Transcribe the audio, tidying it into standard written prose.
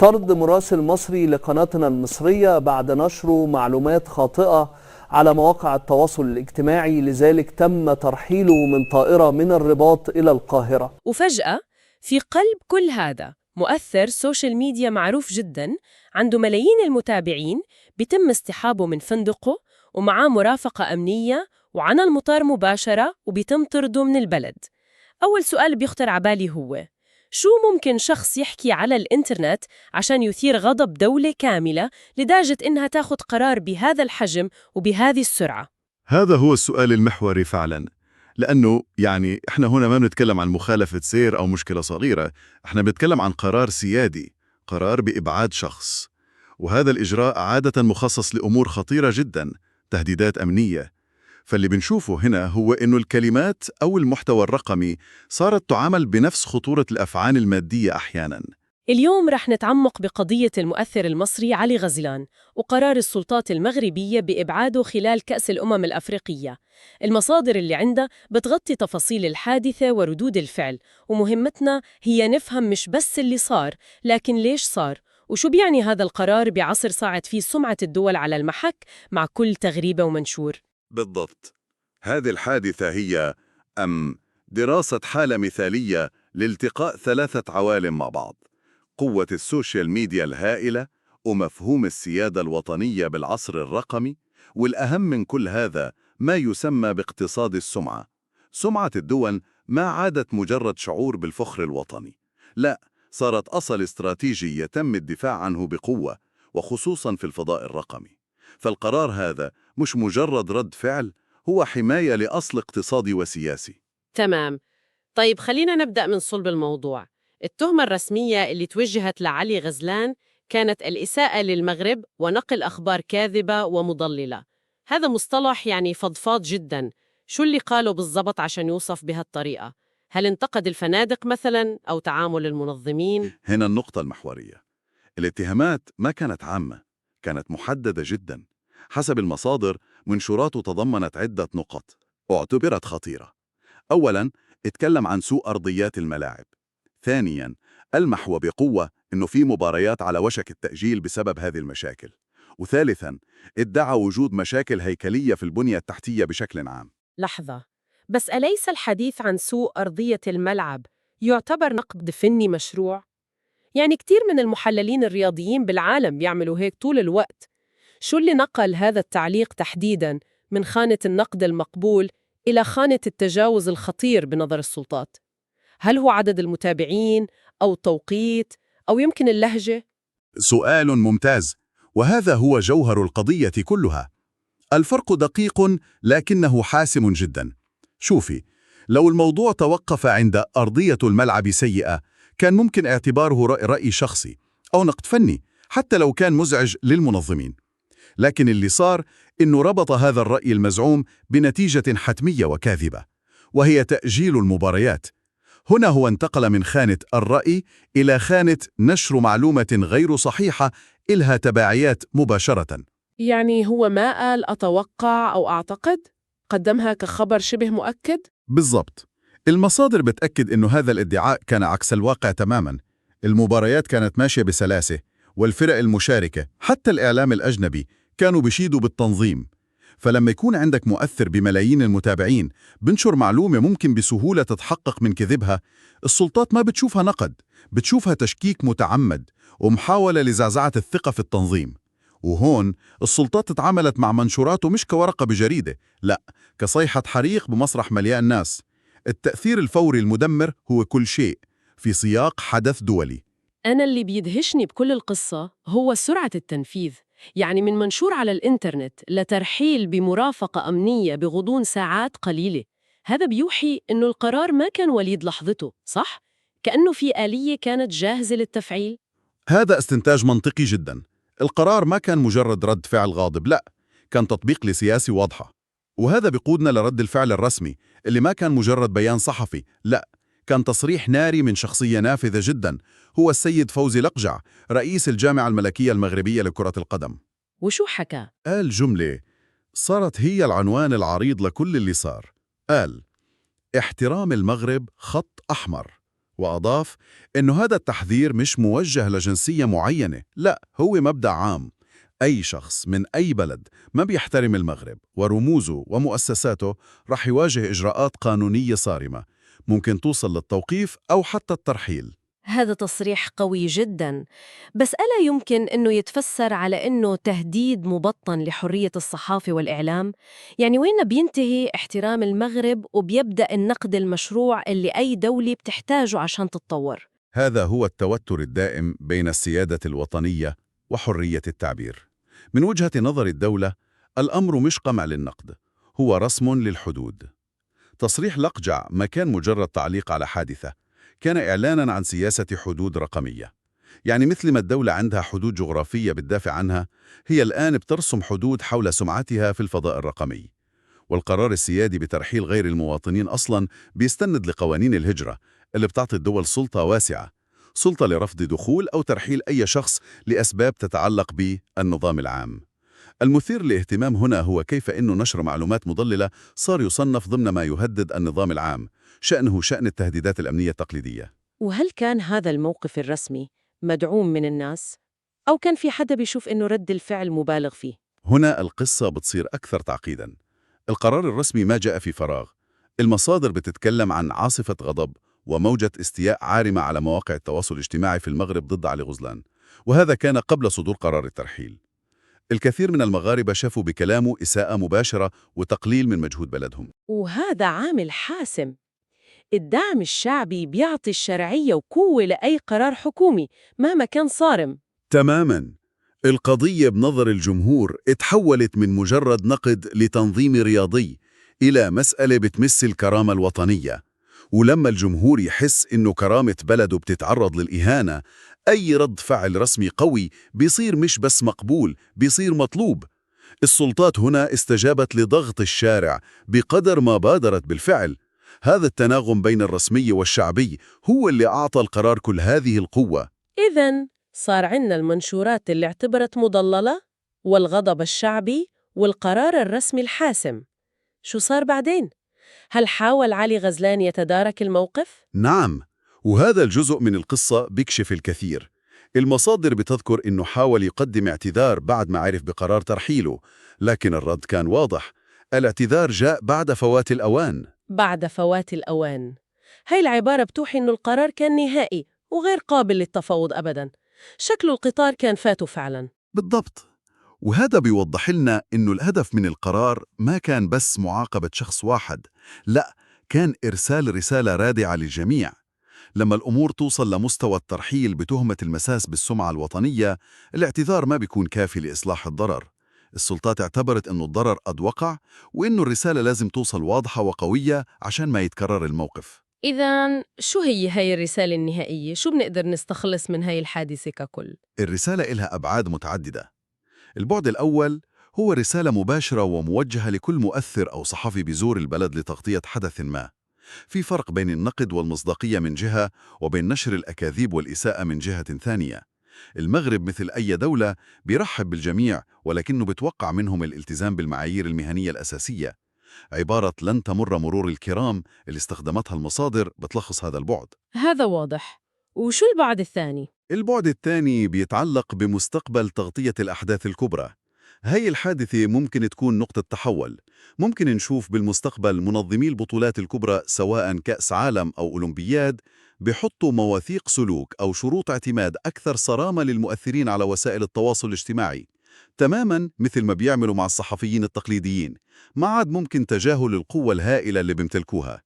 طرد مراسل مصري لقناتنا المصرية بعد نشره معلومات خاطئة على مواقع التواصل الاجتماعي، لذلك تم ترحيله من طائرة من الرباط إلى القاهرة. وفجأة في قلب كل هذا مؤثر سوشيال ميديا معروف جدا عنده ملايين المتابعين بيتم اصطحابه من فندقه ومعاه مرافقة أمنية وعلى المطار مباشرة وبيتم طرده من البلد. أول سؤال بيخطر عبالي هو شو ممكن شخص يحكي على الإنترنت عشان يثير غضب دولة كاملة لدرجة إنها تاخد قرار بهذا الحجم وبهذه السرعة؟ هذا هو السؤال المحوري فعلا، لأنه إحنا هنا ما بنتكلم عن مخالفة سير أو مشكلة صغيرة، إحنا بنتكلم عن قرار سيادي، قرار بإبعاد شخص، وهذا الإجراء عادة مخصص لأمور خطيرة جدا، تهديدات أمنية. فاللي بنشوفه هنا هو إنه الكلمات أو المحتوى الرقمي صارت تعامل بنفس خطورة الأفعال المادية أحيانا. اليوم رح نتعمق بقضية المؤثر المصري علي غزلان وقرار السلطات المغربية بإبعاده خلال كأس الأمم الأفريقية. المصادر اللي عندها بتغطي تفاصيل الحادثة وردود الفعل، ومهمتنا هي نفهم مش بس اللي صار، لكن ليش صار، وشو بيعني هذا القرار بعصر صاعد فيه سمعة الدول على المحك مع كل تغريبة ومنشور. بالضبط. هذه الحادثة هي دراسة حالة مثالية لالتقاء ثلاثة عوالم مع بعض: قوة السوشيال ميديا الهائلة، ومفهوم السيادة الوطنية بالعصر الرقمي، والأهم من كل هذا ما يسمى باقتصاد السمعة. سمعة الدول ما عادت مجرد شعور بالفخر الوطني، لا، صارت أصل استراتيجي يتم الدفاع عنه بقوة، وخصوصا في الفضاء الرقمي. فالقرار هذا مش مجرد رد فعل، هو حماية لأصل اقتصادي وسياسي. تمام. طيب خلينا نبدأ من صلب الموضوع. التهمة الرسمية اللي توجهت لعلي غزلان كانت الإساءة للمغرب ونقل أخبار كاذبة ومضللة. هذا مصطلح فضفاض جدا. شو اللي قاله بالضبط عشان يوصف بهالطريقة؟ هل انتقد الفنادق مثلا أو تعامل المنظمين؟ هنا النقطة المحورية. الاتهامات ما كانت عامة، كانت محددة جدا. حسب المصادر، منشوراته تضمنت عدة نقط واعتبرت خطيرة. أولاً، اتكلم عن سوء أرضيات الملاعب. ثانياً، ألمح وبقوة إنه في مباريات على وشك التأجيل بسبب هذه المشاكل. وثالثاً، ادعى وجود مشاكل هيكلية في البنية التحتية بشكل عام. لحظة، بس أليس الحديث عن سوء أرضية الملعب يعتبر نقد فني مشروع؟ كتير من المحللين الرياضيين بالعالم بيعملوا هيك طول الوقت. شو اللي نقل هذا التعليق تحديداً من خانة النقد المقبول إلى خانة التجاوز الخطير بنظر السلطات؟ هل هو عدد المتابعين أو التوقيت أو يمكن اللهجة؟ سؤال ممتاز، وهذا هو جوهر القضية كلها. الفرق دقيق لكنه حاسم جدا. شوفي، لو الموضوع توقف عند أرضية الملعب سيئة، كان ممكن اعتباره رأي شخصي أو نقد فني، حتى لو كان مزعج للمنظمين. لكن اللي صار إنه ربط هذا الرأي المزعوم بنتيجة حتمية وكاذبة، وهي تأجيل المباريات. هنا هو انتقل من خانة الرأي إلى خانة نشر معلومة غير صحيحة إلها تبعيات مباشرة. هو ما قال أتوقع أو أعتقد، قدمها كخبر شبه مؤكد؟ بالضبط. المصادر بتأكد إنه هذا الادعاء كان عكس الواقع تماماً. المباريات كانت ماشية بسلاسة، والفرق المشاركة حتى الإعلام الأجنبي كانوا بيشيدوا بالتنظيم. فلما يكون عندك مؤثر بملايين المتابعين بنشر معلومة ممكن بسهولة تتحقق من كذبها، السلطات ما بتشوفها نقد، بتشوفها تشكيك متعمد ومحاولة لزعزعة الثقة في التنظيم. وهون السلطات اتعاملت مع منشوراته مش كورقة بجريدة، لا، كصيحة حريق بمسرح مليان ناس. التأثير الفوري المدمر هو كل شيء في سياق حدث دولي. أنا اللي بيدهشني بكل القصة هو سرعة التنفيذ. من منشور على الإنترنت لترحيل بمرافقة أمنية بغضون ساعات قليلة. هذا بيوحي إنه القرار ما كان وليد لحظته، صح؟ كأنه في آلية كانت جاهزة للتفعيل. هذا استنتاج منطقي جدا. القرار ما كان مجرد رد فعل غاضب، لا، كان تطبيق لسياسي واضحة. وهذا بيقودنا لرد الفعل الرسمي اللي ما كان مجرد بيان صحفي، لا، كان تصريح ناري من شخصية نافذة جدا، هو السيد فوزي لقجع، رئيس الجامعة الملكية المغربية لكرة القدم. وشو حكى؟ قال جملة صارت هي العنوان العريض لكل اللي صار. قال: احترام المغرب خط أحمر، وأضاف إنه هذا التحذير مش موجه لجنسية معينة، لا، هو مبدأ عام. أي شخص من أي بلد ما بيحترم المغرب ورموزه ومؤسساته رح يواجه إجراءات قانونية صارمة، ممكن توصل للتوقيف أو حتى الترحيل. هذا تصريح قوي جدا، بس ألا يمكن أنه يتفسر على أنه تهديد مبطن لحرية الصحافة والإعلام؟ يعني وين بينتهي احترام المغرب وبيبدأ النقد المشروع اللي أي دولة بتحتاجه عشان تتطور؟ هذا هو التوتر الدائم بين السيادة الوطنية وحرية التعبير. من وجهة نظر الدولة، الأمر مش قمع للنقد، هو رسم للحدود. تصريح لقجع ما كان مجرد تعليق على حادثة، كان إعلاناً عن سياسة حدود رقمية. يعني مثل ما الدولة عندها حدود جغرافية بتدافع عنها، هي الآن بترسم حدود حول سمعتها في الفضاء الرقمي. والقرار السيادي بترحيل غير المواطنين أصلاً بيستند لقوانين الهجرة اللي بتعطي الدول سلطة واسعة، سلطة لرفض دخول أو ترحيل أي شخص لأسباب تتعلق بالنظام العام. المثير للاهتمام هنا هو كيف أنه نشر معلومات مضللة صار يصنف ضمن ما يهدد النظام العام، شأنه شأن التهديدات الأمنية التقليدية. وهل كان هذا الموقف الرسمي مدعوم من الناس؟ أو كان في حدا بيشوف أنه رد الفعل مبالغ فيه؟ هنا القصة بتصير أكثر تعقيداً. القرار الرسمي ما جاء في فراغ، المصادر بتتكلم عن عاصفة غضب وموجة استياء عارمة على مواقع التواصل الاجتماعي في المغرب ضد علي غزلان، وهذا كان قبل صدور قرار الترحيل. الكثير من المغاربة شافوا بكلامه إساءة مباشرة وتقليل من مجهود بلدهم. وهذا عامل حاسم. الدعم الشعبي بيعطي الشرعية وقوة لأي قرار حكومي مهما كان صارم. تماماً. القضية بنظر الجمهور اتحولت من مجرد نقد لتنظيم رياضي إلى مسألة بتمس الكرامة الوطنية. ولما الجمهور يحس إنه كرامة بلده بتتعرض للإهانة، أي رد فعل رسمي قوي بيصير مش بس مقبول، بيصير مطلوب. السلطات هنا استجابت لضغط الشارع بقدر ما بادرت بالفعل. هذا التناغم بين الرسمي والشعبي هو اللي أعطى القرار كل هذه القوة. إذن صار عندنا المنشورات اللي اعتبرت مضللة، والغضب الشعبي، والقرار الرسمي الحاسم. شو صار بعدين؟ هل حاول علي غزلان يتدارك الموقف؟ نعم، وهذا الجزء من القصة بيكشف الكثير. المصادر بتذكر إنه حاول يقدم اعتذار بعد ما عرف بقرار ترحيله، لكن الرد كان واضح، الاعتذار جاء بعد فوات الأوان. بعد فوات الأوان. هاي العبارة بتوحي إنه القرار كان نهائي وغير قابل للتفاوض أبداً. شكله القطار كان فاته فعلاً. بالضبط. وهذا بيوضح لنا إنه الهدف من القرار ما كان بس معاقبة شخص واحد، لا، كان إرسال رسالة رادعة للجميع. لما الأمور توصل لمستوى الترحيل بتهمة المساس بالسمعة الوطنية، الاعتذار ما بيكون كافي لإصلاح الضرر. السلطات اعتبرت إنه الضرر قد وقع، وإنه الرسالة لازم توصل واضحة وقوية عشان ما يتكرر الموقف. إذن شو هي هاي الرسالة النهائية؟ شو بنقدر نستخلص من هاي الحادثة ككل؟ الرسالة إلها أبعاد متعددة. البعد الأول هو رسالة مباشرة وموجهة لكل مؤثر أو صحفي بيزور البلد لتغطية حدث ما. في فرق بين النقد والمصداقية من جهة، وبين نشر الأكاذيب والإساءة من جهة ثانية. المغرب مثل أي دولة بيرحب بالجميع، ولكنه بتوقع منهم الالتزام بالمعايير المهنية الأساسية. عبارة لن تمر مرور الكرام اللي استخدمتها المصادر بتلخص هذا البعد. هذا واضح. وشو البعد الثاني؟ البعد الثاني بيتعلق بمستقبل تغطية الأحداث الكبرى. هاي الحادثة ممكن تكون نقطة تحول. ممكن نشوف بالمستقبل منظمي البطولات الكبرى سواء كأس عالم أو أولمبياد بيحطوا مواثيق سلوك أو شروط اعتماد أكثر صرامة للمؤثرين على وسائل التواصل الاجتماعي، تماماً مثل ما بيعملوا مع الصحفيين التقليديين. ما عاد ممكن تجاهل القوة الهائلة اللي بيمتلكوها.